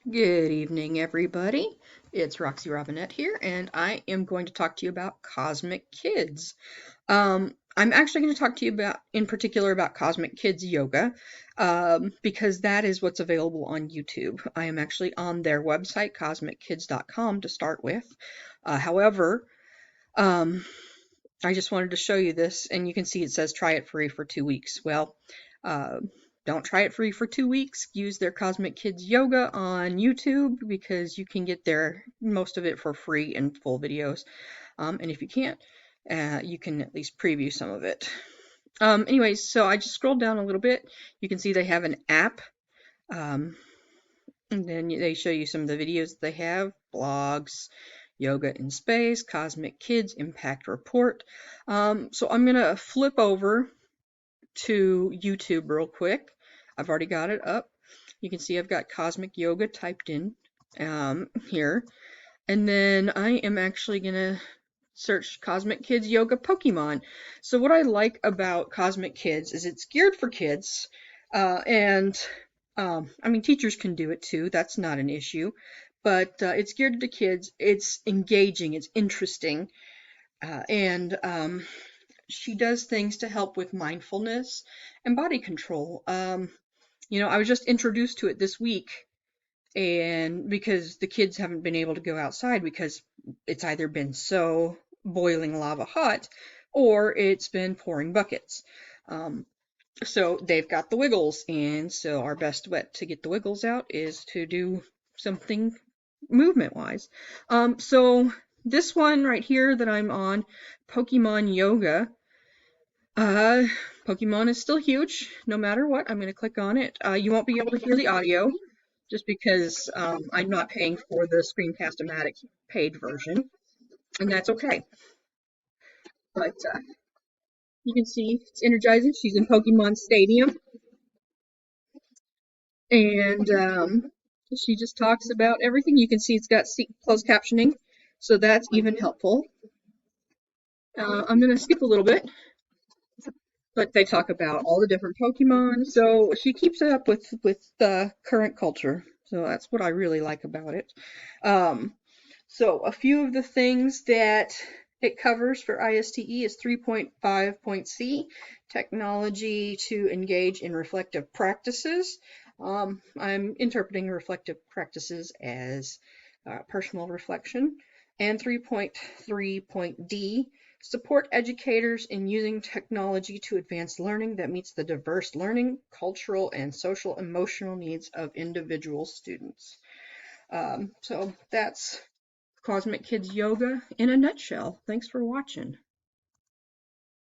Good evening, everybody. It's Roxy Robinette here, and I am going to talk to you about Cosmic Kids. I'm actually going to talk to you in particular, about Cosmic Kids Yoga, because that is what's available on YouTube. I am actually on their website, cosmickids.com, to start with. However, um, I just wanted to show you this, and you can see it says try it free for 2 weeks. Well, uh, don't try it free for 2 weeks. Use their Cosmic Kids Yoga on YouTube because you can get most of it for free in full videos. And if you can't, you can at least preview some of it. Anyways, so I just scrolled down a little bit. You can see they have an app. Um, and then they show you some of the videos they have, blogs, Yoga in Space, Cosmic Kids, Impact Report. So I'm going to flip over to YouTube real quick. I've already got it up. You can see I've got Cosmic Yoga typed in here. And then I am actually going to search Cosmic Kids Yoga Pokemon. So what I like about Cosmic Kids is it's geared for kids. And I mean, teachers can do it too. That's not an issue. But it's geared to kids. It's engaging. It's interesting. And she does things to help with mindfulness and body control. I was just introduced to it this week, and because the kids haven't been able to go outside because it's either been so boiling lava hot or it's been pouring buckets. Um, so they've got the wiggles, and so our best bet to get the wiggles out is to do something movement wise. So this one right here that I'm on, Pokemon Yoga, uh, Pokemon is still huge, no matter what. I'm going to click on it. You won't be able to hear the audio just because I'm not paying for the Screencast-O-Matic paid version, and that's okay. But you can see it's energizing. She's in Pokemon Stadium, and she just talks about everything. You can see it's got closed captioning, so that's even helpful. I'm going to skip a little bit, but they talk about all the different Pokemon, so she keeps it up with current culture. So that's what I really like about it. Um, so a few of the things that it covers for ISTE is 3.5.C, technology to engage in reflective practices. I'm interpreting reflective practices as personal reflection. And 3.3.D, support educators in using technology to advance learning that meets the diverse learning, cultural, and social emotional needs of individual students. So that's Cosmic Kids Yoga in a nutshell. Thanks for watching.